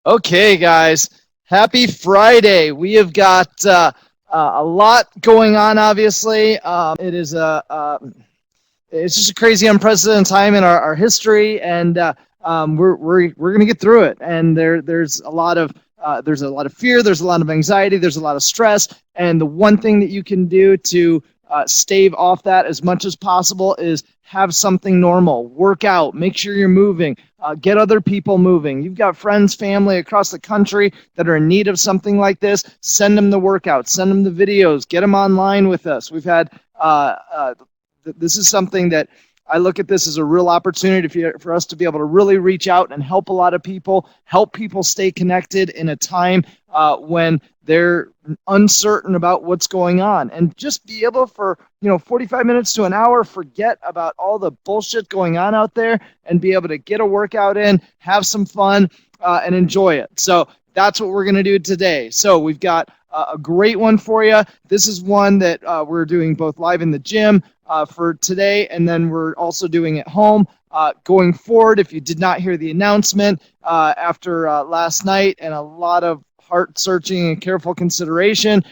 Okay, guys, happy Friday. We have got a lot going on, obviously. It's just a crazy, unprecedented time in our history, and we're going to get through it. And there's a lot of fear, there's a lot of anxiety, there's a lot of stress, and the one thing that you can do to stave off that as much as possible is have something normal. Work out, make sure you're moving, get other people moving. You've got friends, family across the country that are in need of something like this. Send them the workouts, send them the videos, get them online with us. We've had this is something that I look at this as a real opportunity for us to be able to really reach out and help a lot of people, help people stay connected in a time when they're uncertain about what's going on, and just be able for 45 minutes to an hour, forget about all the bullshit going on out there and be able to get a workout in, have some fun, and enjoy it. So that's what we're going to do today. So we've got a great one for you. This is one that we're doing both live in the gym for today, and then we're also doing at home. Going forward, if you did not hear the announcement after last night and a lot of heart searching and careful consideration,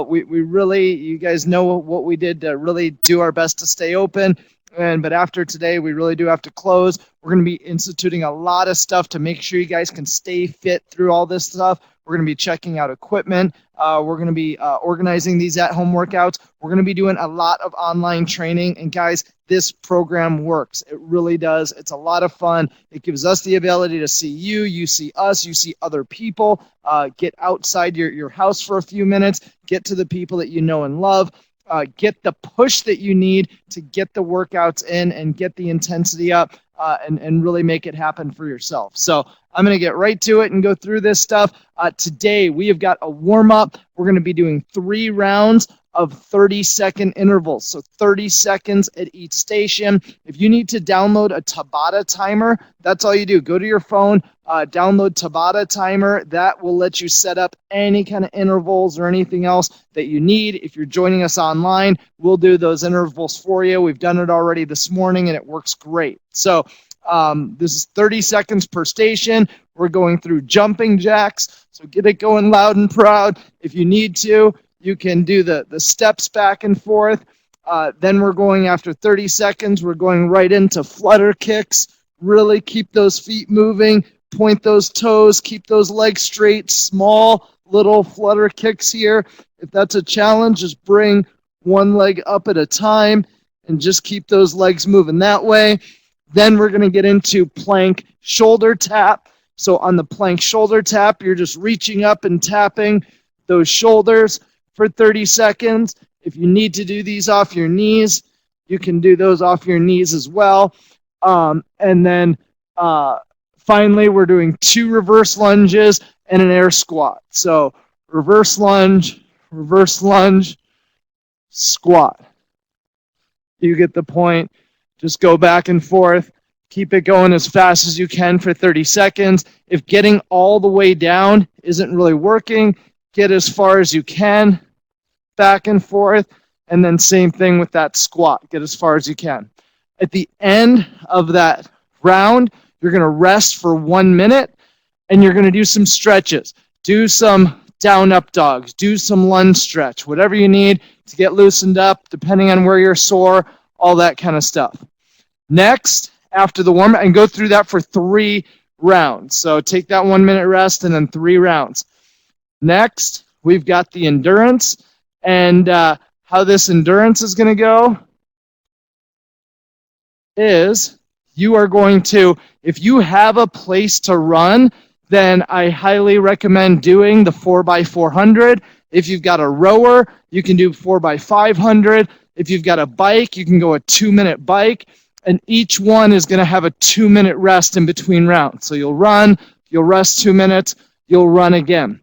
we really, you guys know what we did to really do our best to stay open. But after today, we really do have to close. We're going to be instituting a lot of stuff to make sure you guys can stay fit through all this stuff. We're going to be checking out equipment. We're going to be organizing these at-home workouts. We're going to be doing a lot of online training. And guys, this program works. It really does. It's a lot of fun. It gives us the ability to see you. You see us. You see other people. Get outside your house for a few minutes. Get to the people that you know and love. Get the push that you need to get the workouts in and get the intensity up and really make it happen for yourself. So I'm going to get right to it and go through this stuff. Today, we have got a warm-up. We're going to be doing 3 rounds of 30-second intervals, so 30 seconds at each station. If you need to download a Tabata timer, that's all you do. Go to your phone, download Tabata timer. That will let you set up any kind of intervals or anything else that you need. If you're joining us online, we'll do those intervals for you. We've done it already this morning, and it works great. So this is 30 seconds per station. We're going through jumping jacks, so get it going loud and proud. If you need to, you can do the steps back and forth. Then we're going, after 30 seconds, we're going right into flutter kicks. Really keep those feet moving, point those toes, keep those legs straight, small little flutter kicks here. If that's a challenge, just bring one leg up at a time and just keep those legs moving that way. Then we're going to get into plank shoulder tap. So on the plank shoulder tap, you're just reaching up and tapping those shoulders for 30 seconds. If you need to do these off your knees, you can do those off your knees as well. And then finally, we're doing 2 reverse lunges and an air squat. So reverse lunge, squat. You get the point. Just go back and forth. Keep it going as fast as you can for 30 seconds. If getting all the way down isn't really working, get as far as you can, back and forth, and then same thing with that squat. Get as far as you can. At the end of that round, you're going to rest for 1 minute, and you're going to do some stretches. Do some down-up dogs. Do some lunge stretch. Whatever you need to get loosened up, depending on where you're sore, all that kind of stuff. Next, after the warm-up, and go through that for 3 rounds. So take that 1 minute rest and then 3 rounds. Next, we've got the endurance, and how this endurance is going to go is you are going to, if you have a place to run, then I highly recommend doing the 4x400. If you've got a rower, you can do 4x500. If you've got a bike, you can go a 2-minute bike, and each one is going to have a 2-minute rest in between rounds. So you'll run, you'll rest 2 minutes, you'll run again.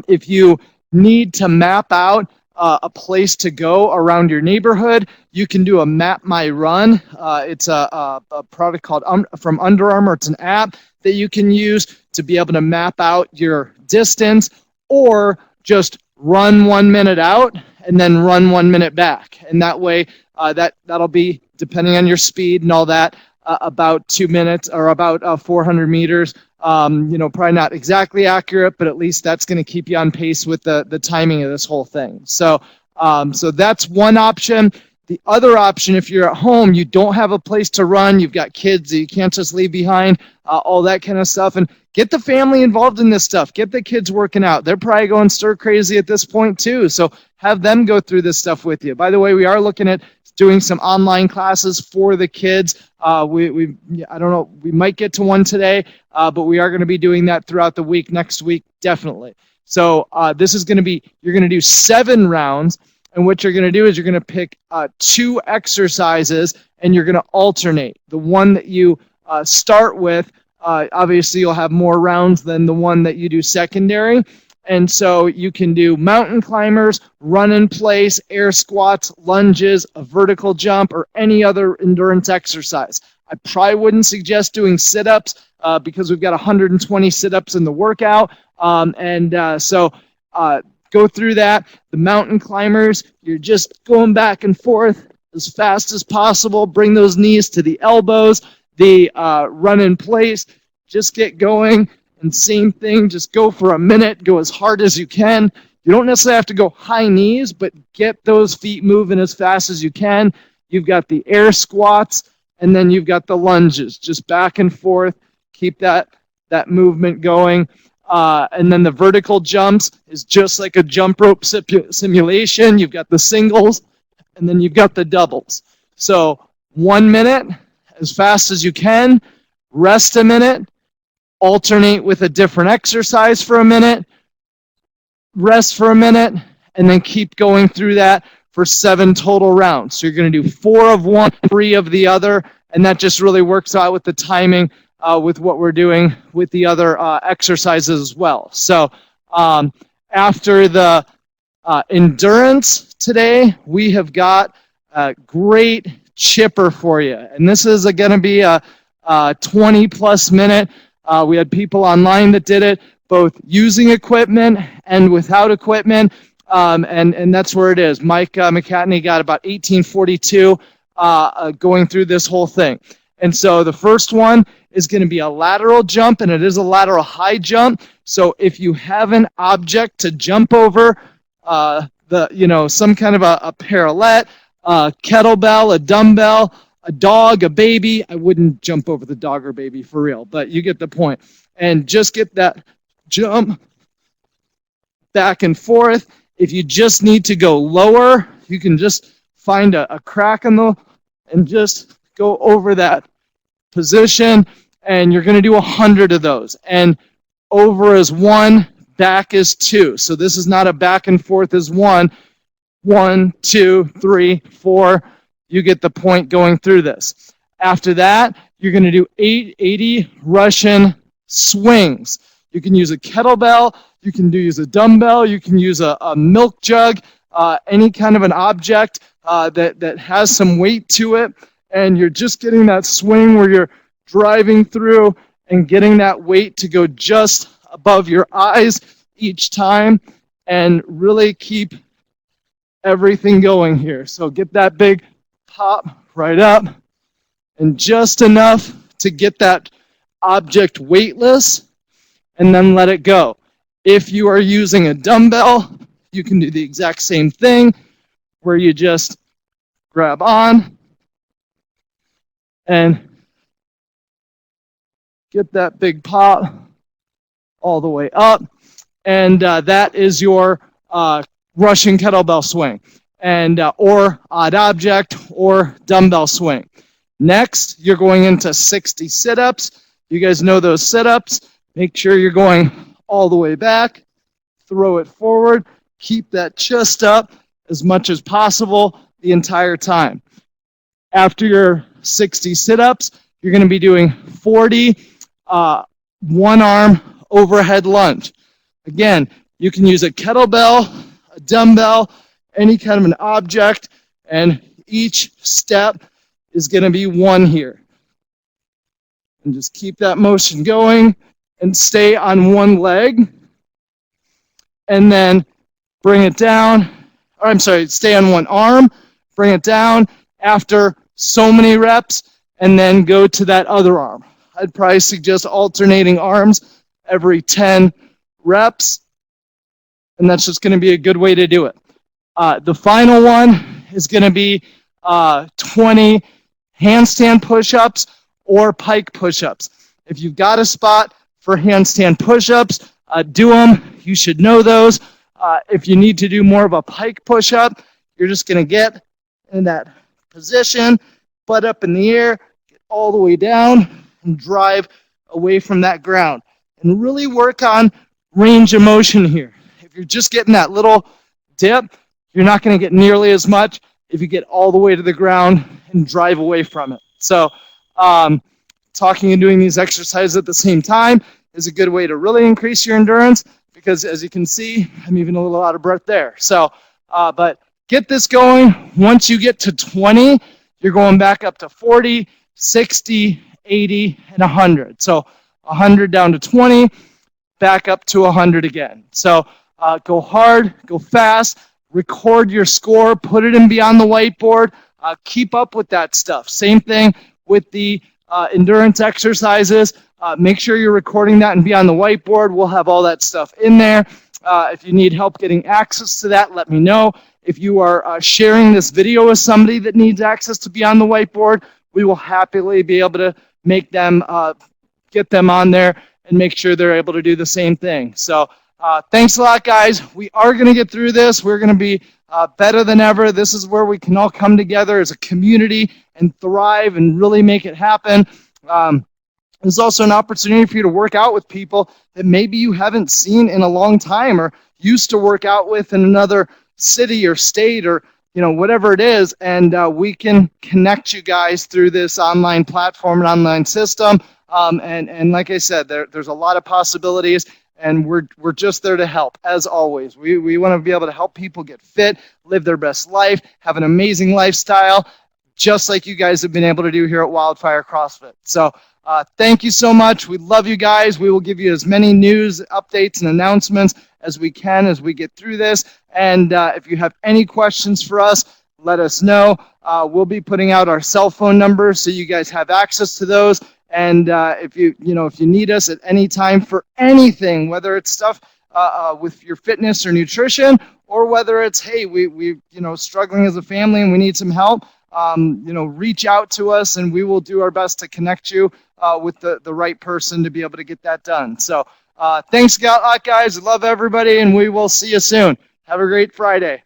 If you need to map out a place to go around your neighborhood, you can do a Map My Run. It's a product called from Under Armour. It's an app that you can use to be able to map out your distance, or just run 1 minute out and then run 1 minute back. And that way, that'll be, depending on your speed and all that, about 2 minutes or about 400 meters. Probably not exactly accurate, but at least that's going to keep you on pace with the timing of this whole thing. So that's one option. The other option, if you're at home, you don't have a place to run, you've got kids that you can't just leave behind, all that kind of stuff, and get the family involved in this stuff. Get the kids working out. They're probably going stir crazy at this point too, so have them go through this stuff with you. By the way, we are looking at doing some online classes for the kids. I don't know, we might get to one today, but we are going to be doing that throughout the week, next week, definitely. So this is going to be, you're going to do 7 rounds. And what you're going to do is you're going to pick 2 exercises and you're going to alternate. The one that you start with, obviously you'll have more rounds than the one that you do secondary. And so you can do mountain climbers, run in place, air squats, lunges, a vertical jump, or any other endurance exercise. I probably wouldn't suggest doing sit-ups because we've got 120 sit-ups in the workout. Go through that. The mountain climbers, you're just going back and forth as fast as possible. Bring those knees to the elbows. The run in place, just get going. And same thing, just go for a minute. Go as hard as you can. You don't necessarily have to go high knees, but get those feet moving as fast as you can. You've got the air squats, and then you've got the lunges. Just back and forth. Keep that movement going. And then the vertical jumps is just like a jump rope simulation. You've got the singles, and then you've got the doubles. So 1 minute, as fast as you can, rest a minute, alternate with a different exercise for a minute, rest for a minute, and then keep going through that for 7 total rounds. So you're going to do 4 of one, 3 of the other, and that just really works out with the timing with what we're doing with the other exercises as well. So after the endurance today, we have got a great chipper for you. And this is going to be a 20-plus minute. We had people online that did it, both using equipment and without equipment. And that's where it is. Mike McCatney got about 1842 going through this whole thing. And so the first one is going to be a lateral jump, and it is a lateral high jump. So if you have an object to jump over, some kind of a parallel, a kettlebell, a dumbbell, a dog, a baby. I wouldn't jump over the dog or baby for real, but you get the point. And just get that jump back and forth. If you just need to go lower, you can just find a crack in and just go over that position, and you're going to do 100 of those. And over is 1, back is 2. So this is not a back and forth as 1. 1, 2, 3, 4. You get the point going through this. After that, you're going to do 80 Russian swings. You can use a kettlebell. You can use a dumbbell. You can use a milk jug, any kind of an object that has some weight to it. And you're just getting that swing where you're driving through and getting that weight to go just above your eyes each time, and really keep everything going here. So get that big pop right up, and just enough to get that object weightless, and then let it go. If you are using a dumbbell, you can do the exact same thing where you just grab on and get that big pop all the way up. And that is your Russian kettlebell swing, and or odd object or dumbbell swing. Next, you're going into 60 sit-ups. You guys know those sit-ups. Make sure you're going all the way back. Throw it forward. Keep that chest up as much as possible the entire time. After your 60 sit-ups, you're going to be doing 40 one-arm overhead lunge. Again, you can use a kettlebell, a dumbbell, any kind of an object, and each step is going to be 1 here. And just keep that motion going and stay on 1 leg. And then bring it down. Stay on 1 arm, bring it down after so many reps, and then go to that other arm. I'd probably suggest alternating arms every 10 reps, and that's just going to be a good way to do it. The final one is going to be 20 handstand push-ups or pike push-ups. If you've got a spot for handstand push-ups, do them. You should know those. If you need to do more of a pike push-up, you're just going to get in that position, butt up in the air, get all the way down, and drive away from that ground. And really work on range of motion here. If you're just getting that little dip, you're not going to get nearly as much if you get all the way to the ground and drive away from it. So talking and doing these exercises at the same time is a good way to really increase your endurance, because as you can see, I'm even a little out of breath there. So, but get this going. Once you get to 20, you're going back up to 40, 60, 80, and 100. So 100 down to 20, back up to 100 again. So go hard, go fast, record your score, put it in beyond the whiteboard, keep up with that stuff. Same thing with the endurance exercises. Make sure you're recording that and be on the whiteboard. We'll have all that stuff in there. If you need help getting access to that, let me know. If you are sharing this video with somebody that needs access to be on the whiteboard, we will happily be able to make them, get them on there and make sure they're able to do the same thing. So thanks a lot, guys. We are going to get through this. We're going to be better than ever. This is where we can all come together as a community and thrive and really make it happen. There's also an opportunity for you to work out with people that maybe you haven't seen in a long time or used to work out with in another city or state or whatever it is, and we can connect you guys through this online platform and online system. And like I said, there's a lot of possibilities, and we're just there to help, as always. We want to be able to help people get fit, live their best life, have an amazing lifestyle, just like you guys have been able to do here at WildFire CrossFit. So thank you so much. We love you guys. We will give you as many news, updates, and announcements as we can as we get through this. And if you have any questions for us, let us know. We'll be putting out our cell phone numbers so you guys have access to those. And if you need us at any time for anything, whether it's stuff with your fitness or nutrition, or whether it's, hey, we struggling as a family and we need some help, reach out to us and we will do our best to connect you with the right person to be able to get that done. So thanks a lot, guys. Love everybody, and we will see you soon. Have a great Friday.